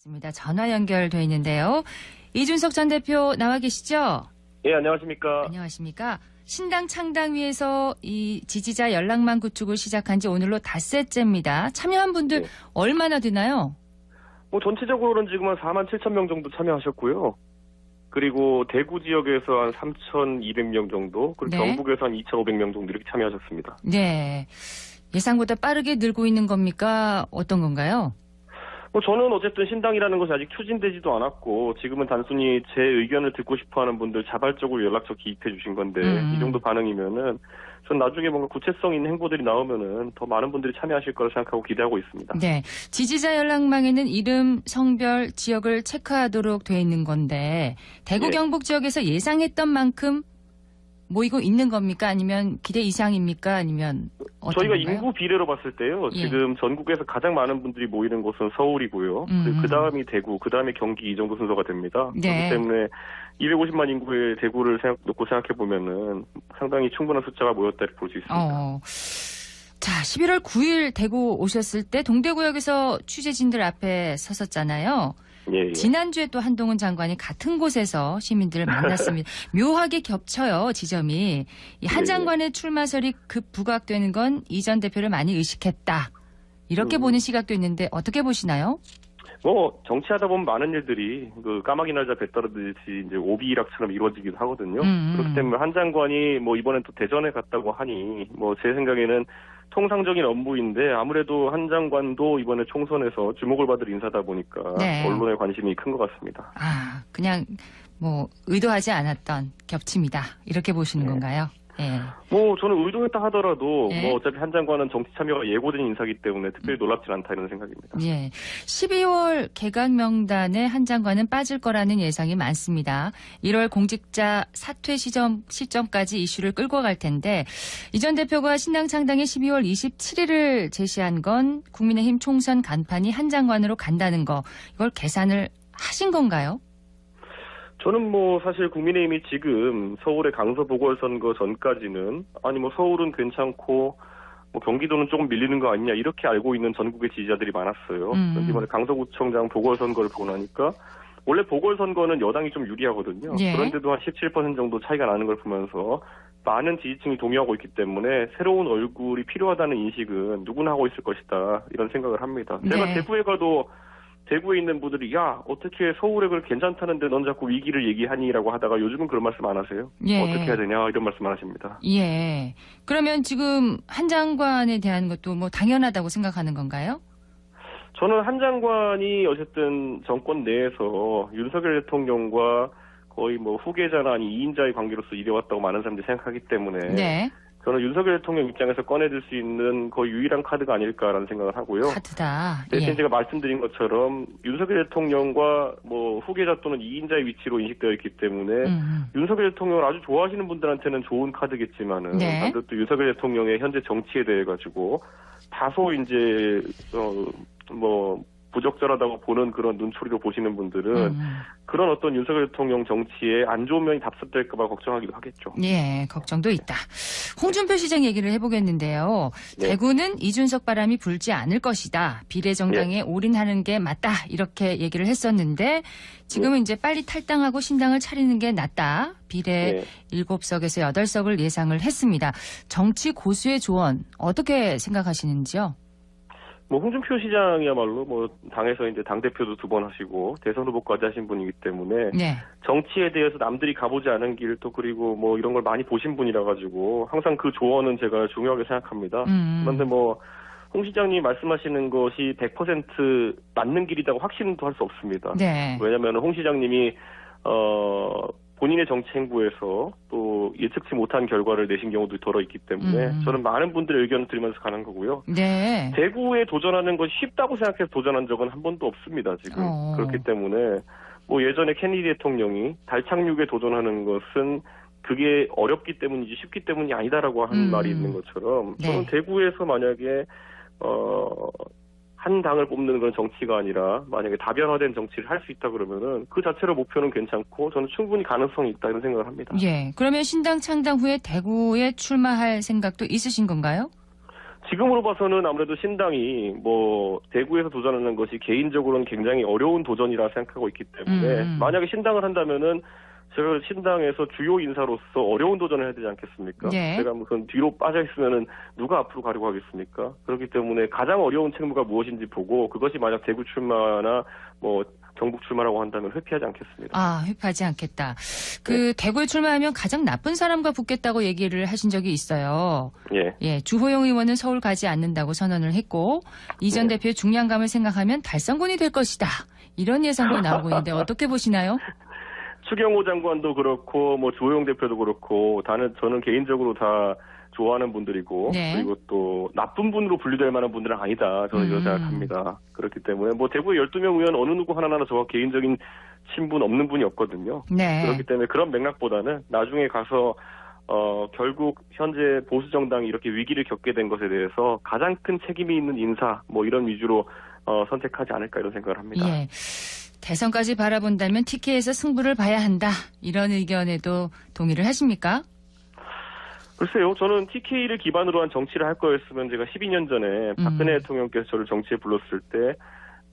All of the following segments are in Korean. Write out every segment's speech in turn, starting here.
있습니다. 전화 연결돼 있는데요. 이준석 전 대표 나와 계시죠? 예, 안녕하십니까. 안녕하십니까. 신당 창당위에서 이 지지자 연락망 구축을 시작한 지 오늘로 닷새째입니다. 참여한 분들 네. 얼마나 되나요? 전체적으로는 지금 한 4만 7천 명 정도 참여하셨고요. 그리고 대구 지역에서 한 3,200명 정도, 그리고 네. 경북에서 한 2,500명 정도 이렇게 참여하셨습니다. 네. 예상보다 빠르게 늘고 있는 겁니까? 어떤 건가요? 저는 어쨌든 신당이라는 것이 아직 추진되지도 않았고, 지금은 단순히 제 의견을 듣고 싶어 하는 분들 자발적으로 연락처 기입해 주신 건데, 이 정도 반응이면은, 전 나중에 뭔가 구체성 있는 행보들이 나오면은 더 많은 분들이 참여하실 거라 생각하고 기대하고 있습니다. 네. 지지자 연락망에는 이름, 성별, 지역을 체크하도록 돼 있는 건데, 대구 네. 경북 지역에서 예상했던 만큼 모이고 있는 겁니까? 아니면 기대 이상입니까? 아니면 어떤 저희가 건가요? 인구 비례로 봤을 때요. 예. 지금 전국에서 가장 많은 분들이 모이는 곳은 서울이고요. 그리고 그 다음이 대구, 그 다음에 경기 이 정도 순서가 됩니다. 네. 그렇기 때문에 250만 인구의 대구를 놓고 생각해 보면은 상당히 충분한 숫자가 모였다 볼 수 있습니다. 자, 11월 9일 대구 오셨을 때 동대구역에서 취재진들 앞에 섰었잖아요. 예, 예. 지난주에 또 한동훈 장관이 같은 곳에서 시민들을 만났습니다. 묘하게 겹쳐요, 지점이. 이 한 예, 예. 장관의 출마설이 급 부각되는 건 이 전 대표를 많이 의식했다. 이렇게 보는 시각도 있는데 어떻게 보시나요? 정치하다 보면 많은 일들이 그 까마귀 날자 배 떨어지듯이 이제 오비락처럼 이루어지기도 하거든요. 그렇기 때문에 한 장관이 이번엔 또 대전에 갔다고 하니 제 생각에는 통상적인 업무인데 아무래도 한 장관도 이번에 총선에서 주목을 받을 인사다 보니까 네. 언론의 관심이 큰 것 같습니다. 그냥 의도하지 않았던 겹침이다. 이렇게 보시는 건가요? 예. 저는 의도했다 하더라도 예. 어차피 한 장관은 정치 참여가 예고된 인사이기 때문에 특별히 놀랍진 않다 이런 생각입니다. 예. 12월 개각 명단에 한 장관은 빠질 거라는 예상이 많습니다. 1월 공직자 사퇴 시점까지 이슈를 끌고 갈 텐데 이 전 대표가 신당 창당에 12월 27일을 제시한 건 국민의힘 총선 간판이 한 장관으로 간다는 거 이걸 계산을 하신 건가요? 저는 사실 국민의힘이 지금 서울의 강서 보궐선거 전까지는 서울은 괜찮고 경기도는 조금 밀리는 거 아니냐 이렇게 알고 있는 전국의 지지자들이 많았어요. 그런데 이번에 강서구청장 보궐선거를 보고 나니까 원래 보궐선거는 여당이 좀 유리하거든요. 예. 그런데도 한 17% 정도 차이가 나는 걸 보면서 많은 지지층이 동요하고 있기 때문에 새로운 얼굴이 필요하다는 인식은 누구나 하고 있을 것이다 이런 생각을 합니다. 제가 네. 대구에 가도 대구에 있는 분들이 어떻게 서울에 그걸 괜찮다는데 넌 자꾸 위기를 얘기하니라고 하다가 요즘은 그런 말씀 안 하세요. 예. 어떻게 해야 되냐 이런 말씀 안 하십니다. 예. 그러면 지금 한 장관에 대한 것도 당연하다고 생각하는 건가요? 저는 한 장관이 어쨌든 정권 내에서 윤석열 대통령과 거의 후계자나 아니 2인자의 관계로서 이뤄왔다고 많은 사람들이 생각하기 때문에 네. 저는 윤석열 대통령 입장에서 꺼내들 수 있는 거의 유일한 카드가 아닐까라는 생각을 하고요. 카드다. 대신 예. 제가 말씀드린 것처럼 윤석열 대통령과 후계자 또는 2인자의 위치로 인식되어 있기 때문에 윤석열 대통령을 아주 좋아하시는 분들한테는 좋은 카드겠지만은 네. 반대로 또 윤석열 대통령의 현재 정치에 대해 가지고 다소 이제 부적절하다고 보는 그런 눈초리로 보시는 분들은 그런 어떤 윤석열 대통령 정치에 안 좋은 면이 답습될까 봐 걱정하기도 하겠죠. 예, 걱정도 있다. 홍준표 시장 얘기를 해보겠는데요. 네. 대구는 이준석 바람이 불지 않을 것이다. 비례정당에 올인하는 게 맞다. 이렇게 얘기를 했었는데 지금은 이제 빨리 탈당하고 신당을 차리는 게 낫다. 비례 7석에서 8석을 예상을 했습니다. 정치 고수의 조언 어떻게 생각하시는지요? 홍준표 시장이야말로 당에서 이제 당대표도 2번 하시고 대선 후보까지 하신 분이기 때문에 네. 정치에 대해서 남들이 가보지 않은 길 또 그리고 이런 걸 많이 보신 분이라 가지고 항상 그 조언은 제가 중요하게 생각합니다. 그런데 홍 시장님이 말씀하시는 것이 100% 맞는 길이라고 확신도 할 수 없습니다. 네. 왜냐하면 홍 시장님이 본인의 정치 행보에서 또 예측치 못한 결과를 내신 경우도 더러 있기 때문에 저는 많은 분들의 의견을 들으면서 가는 거고요. 네. 대구에 도전하는 것이 쉽다고 생각해서 도전한 적은 한 번도 없습니다, 지금. 그렇기 때문에 예전에 케네디 대통령이 달 착륙에 도전하는 것은 그게 어렵기 때문이지 쉽기 때문이 아니다라고 하는 말이 있는 것처럼 저는 네. 대구에서 만약에 한 당을 뽑는 그런 정치가 아니라 만약에 다변화된 정치를 할 수 있다 그러면은 그 자체로 목표는 괜찮고 저는 충분히 가능성이 있다 이런 생각을 합니다. 예. 그러면 신당 창당 후에 대구에 출마할 생각도 있으신 건가요? 지금으로 봐서는 아무래도 신당이 뭐 대구에서 도전하는 것이 개인적으로는 굉장히 어려운 도전이라 생각하고 있기 때문에 만약에 신당을 한다면은 제가 신당에서 주요 인사로서 어려운 도전을 해야 되지 않겠습니까? 네. 제가 무슨 뒤로 빠져 있으면은 누가 앞으로 가려고 하겠습니까? 그렇기 때문에 가장 어려운 책무가 무엇인지 보고 그것이 만약 대구 출마나 뭐 경북 출마라고 한다면 회피하지 않겠습니다. 아, 회피하지 않겠다. 대구에 출마하면 가장 나쁜 사람과 붙겠다고 얘기를 하신 적이 있어요. 예. 예, 주호영 의원은 서울 가지 않는다고 선언을 했고 이전 대표의 중량감을 생각하면 달성군이 될 것이다. 이런 예상도 나오고 있는데 어떻게 보시나요? 추경호 장관도 그렇고 뭐 조영 대표도 그렇고 저는 개인적으로 다 좋아하는 분들이고 네. 그리고 또 나쁜 분으로 분류될 만한 분들은 아니다. 저는 이렇게 생각합니다. 그렇기 때문에 뭐 대구의 12명 의원 어느 누구 하나하나 저와 개인적인 친분 없는 분이 없거든요. 네. 그렇기 때문에 그런 맥락보다는 나중에 가서 결국 현재 보수 정당이 이렇게 위기를 겪게 된 것에 대해서 가장 큰 책임이 있는 인사 뭐 이런 위주로 선택하지 않을까 이런 생각을 합니다. 예. 대선까지 바라본다면 TK에서 승부를 봐야 한다. 이런 의견에도 동의를 하십니까? 글쎄요. 저는 TK를 기반으로 한 정치를 할 거였으면 제가 12년 전에 박근혜 대통령께서 저를 정치에 불렀을 때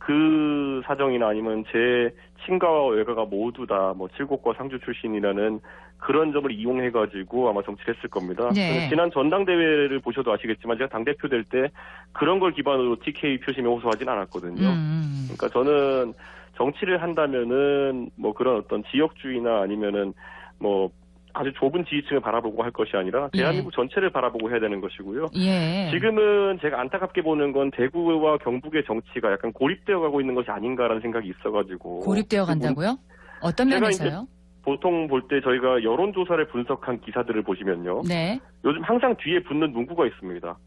그 사정이나 아니면 제 친가와 외가가 모두 다 뭐 칠곡과 상주 출신이라는 그런 점을 이용해가지고 아마 정치를 했을 겁니다. 네. 지난 전당대회를 보셔도 아시겠지만 제가 당대표 될 때 그런 걸 기반으로 TK 표심에 호소하진 않았거든요. 그러니까 저는 정치를 한다면은 뭐 그런 어떤 지역주의나 아니면은 뭐 아주 좁은 지지층을 바라보고 할 것이 아니라 대한민국 전체를 바라보고 해야 되는 것이고요. 예. 지금은 제가 안타깝게 보는 건 대구와 경북의 정치가 약간 고립되어 가고 있는 것이 아닌가라는 생각이 있어가지고. 고립되어 간다고요? 어떤 제가 면에서요? 보통 볼 때 저희가 여론조사를 분석한 기사들을 보시면요. 네. 요즘 항상 뒤에 붙는 문구가 있습니다.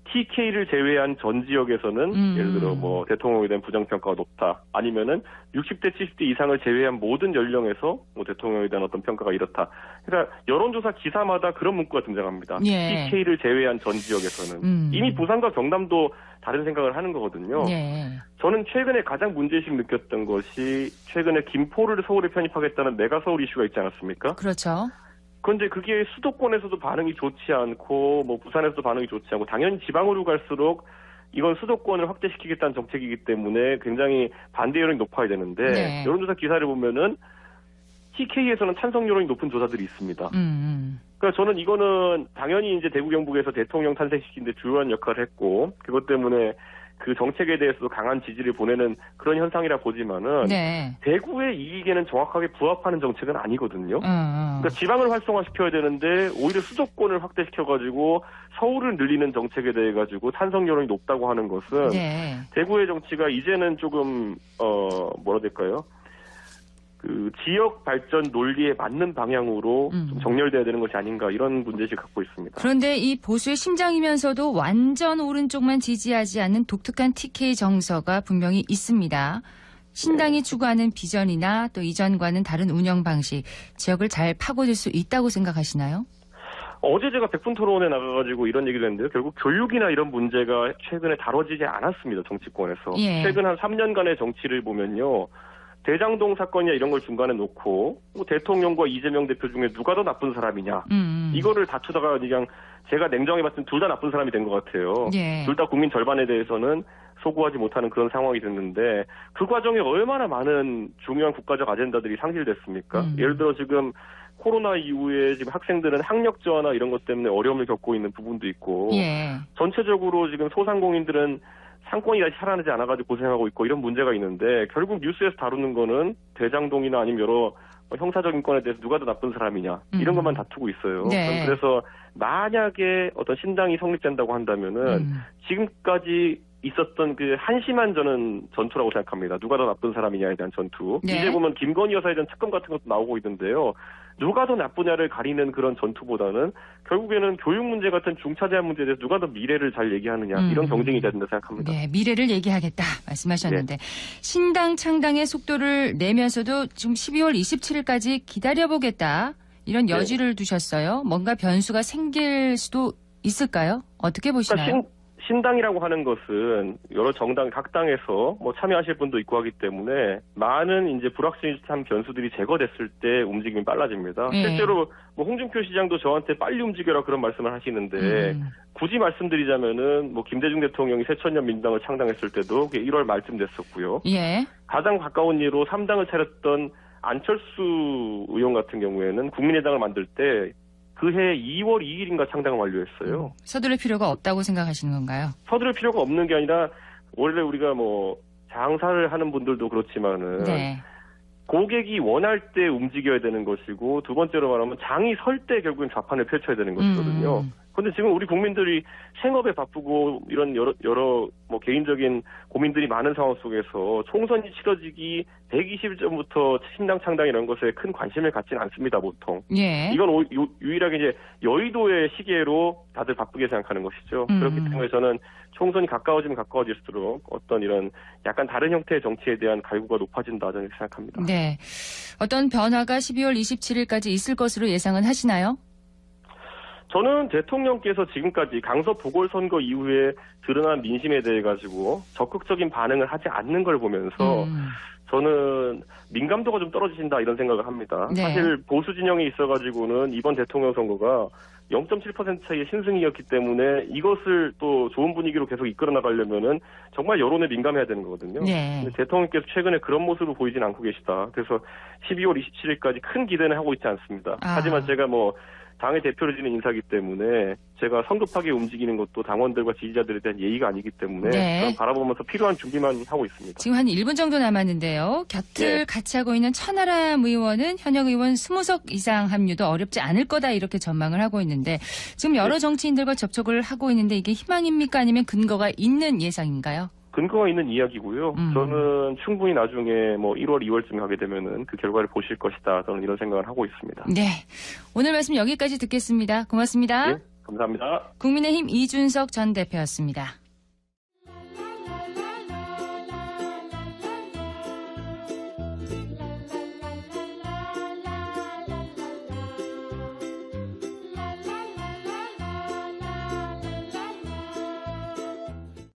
TK를 제외한 전 지역에서는 예를 들어 뭐 대통령에 대한 부정평가가 높다. 아니면은 60대 70대 이상을 제외한 모든 연령에서 뭐 대통령에 대한 어떤 평가가 이렇다. 그러니까 여론조사 기사마다 그런 문구가 등장합니다. 예. TK를 제외한 전 지역에서는. 이미 부산과 경남도 다른 생각을 하는 거거든요. 예. 저는 최근에 가장 문제의식 느꼈던 것이 최근에 김포를 서울에 편입하겠다는 메가 서울 이슈가 있지 않았습니까? 그렇죠. 그런데 그게 수도권에서도 반응이 좋지 않고 뭐 부산에서도 반응이 좋지 않고 당연히 지방으로 갈수록 이건 수도권을 확대시키겠다는 정책이기 때문에 굉장히 반대 여론이 높아야 되는데 네. 여론조사 기사를 보면은 TK에서는 찬성 여론이 높은 조사들이 있습니다. 그러니까 저는 이거는 당연히 이제 대구 경북에서 대통령 탄생시키는데 주요한 역할을 했고 그것 때문에 그 정책에 대해서도 강한 지지를 보내는 그런 현상이라 보지만은 네. 대구의 이익에는 정확하게 부합하는 정책은 아니거든요. 그러니까 지방을 활성화시켜야 되는데 오히려 수도권을 확대시켜가지고 서울을 늘리는 정책에 대해 가지고 찬성 여론이 높다고 하는 것은 네. 대구의 정치가 이제는 조금 뭐라 될까요? 그 지역 발전 논리에 맞는 방향으로 좀 정렬돼야 되는 것이 아닌가 이런 문제의식을 갖고 있습니다. 그런데 이 보수의 심장이면서도 완전 오른쪽만 지지하지 않는 독특한 TK 정서가 분명히 있습니다. 신당이 추구하는 비전이나 또 이전과는 다른 운영 방식, 지역을 잘 파고들 수 있다고 생각하시나요? 어제 제가 백분 토론에 나가가지고 이런 얘기를 했는데요. 결국 교육이나 이런 문제가 최근에 다뤄지지 않았습니다. 정치권에서. 예. 최근 한 3년간의 정치를 보면요. 대장동 사건이나 이런 걸 중간에 놓고 뭐 대통령과 이재명 대표 중에 누가 더 나쁜 사람이냐. 이거를 다투다가 그냥 제가 냉정히 봤을 때 둘 다 나쁜 사람이 된 것 같아요. 예. 둘 다 국민 절반에 대해서는 소구하지 못하는 그런 상황이 됐는데 그 과정에 얼마나 많은 중요한 국가적 아젠다들이 상실됐습니까? 예를 들어 지금 코로나 이후에 지금 학생들은 학력 저하나 이런 것 때문에 어려움을 겪고 있는 부분도 있고 예. 전체적으로 지금 소상공인들은 상권이 다시 살아나지 않아가지고 고생하고 있고 이런 문제가 있는데 결국 뉴스에서 다루는 거는 대장동이나 아니면 여러 형사적인 건에 대해서 누가 더 나쁜 사람이냐 이런 것만 다투고 있어요. 네. 그래서 만약에 어떤 신당이 성립된다고 한다면은 지금까지 있었던 그 한심한 저는 전투라고 생각합니다. 누가 더 나쁜 사람이냐에 대한 전투. 네. 이제 보면 김건희 여사에 대한 특검 같은 것도 나오고 있는데요. 누가 더 나쁘냐를 가리는 그런 전투보다는 결국에는 교육 문제 같은 중차대한 문제에 대해서 누가 더 미래를 잘 얘기하느냐 이런 경쟁이 돼야 된다 생각합니다. 네, 미래를 얘기하겠다 말씀하셨는데 신당 창당의 속도를 내면서도 지금 12월 27일까지 기다려보겠다 이런 여지를 두셨어요. 뭔가 변수가 생길 수도 있을까요? 어떻게 보시나요? 그러니까 신당이라고 하는 것은 여러 정당, 각 당에서 뭐 참여하실 분도 있고 하기 때문에 많은 이제 불확실한 변수들이 제거됐을 때 움직임이 빨라집니다. 예. 실제로 뭐 홍준표 시장도 저한테 빨리 움직여라 그런 말씀을 하시는데 굳이 말씀드리자면은 뭐 김대중 대통령이 새천년 민주당을 창당했을 때도 그게 1월 말쯤 됐었고요. 예. 가장 가까운 예로 3당을 차렸던 안철수 의원 같은 경우에는 국민의당을 만들 때 그해 2월 2일인가 창당을 완료했어요. 서두를 필요가 없다고 생각하시는 건가요? 서두를 필요가 없는 게 아니라 원래 우리가 뭐 장사를 하는 분들도 그렇지만은 네. 고객이 원할 때 움직여야 되는 것이고 두 번째로 말하면 장이 설 때 결국엔 좌판을 펼쳐야 되는 것이거든요. 그런데 지금 우리 국민들이 생업에 바쁘고 이런 여러 뭐 개인적인 고민들이 많은 상황 속에서 총선이 치러지기 120일 전부터 신당 창당 이런 것에 큰 관심을 갖지는 않습니다, 보통. 예. 이건 유일하게 이제 여의도의 시계로 다들 바쁘게 생각하는 것이죠. 그렇기 때문에 저는 총선이 가까워지면 가까워질수록 어떤 이런 약간 다른 형태의 정치에 대한 갈구가 높아진다 저는 생각합니다. 네. 어떤 변화가 12월 27일까지 있을 것으로 예상은 하시나요? 저는 대통령께서 지금까지 강서 보궐선거 이후에 드러난 민심에 대해 가지고 적극적인 반응을 하지 않는 걸 보면서 저는 민감도가 좀 떨어지신다 이런 생각을 합니다. 네. 사실 보수 진영에 있어가지고는 이번 대통령 선거가 0.7% 차이의 신승이었기 때문에 이것을 또 좋은 분위기로 계속 이끌어 나가려면은 정말 여론에 민감해야 되는 거거든요. 네. 근데 대통령께서 최근에 그런 모습을 보이진 않고 계시다. 그래서 12월 27일까지 큰 기대는 하고 있지 않습니다. 하지만 제가 뭐 당의 대표를 지는 인사이기 때문에 제가 성급하게 움직이는 것도 당원들과 지지자들에 대한 예의가 아니기 때문에 네. 그런 바라보면서 필요한 준비만 하고 있습니다. 지금 한 1분 정도 남았는데요. 곁을 네. 같이 하고 있는 천하람 의원은 현역 의원 20석 이상 합류도 어렵지 않을 거다 이렇게 전망을 하고 있는데 지금 여러 정치인들과 접촉을 하고 있는데 이게 희망입니까 아니면 근거가 있는 예상인가요? 근거가 있는 이야기고요. 저는 충분히 나중에 뭐 1월, 2월쯤 하게 되면은 그 결과를 보실 것이다. 저는 이런 생각을 하고 있습니다. 네. 오늘 말씀 여기까지 듣겠습니다. 고맙습니다. 네, 감사합니다. 국민의힘 이준석 전 대표였습니다.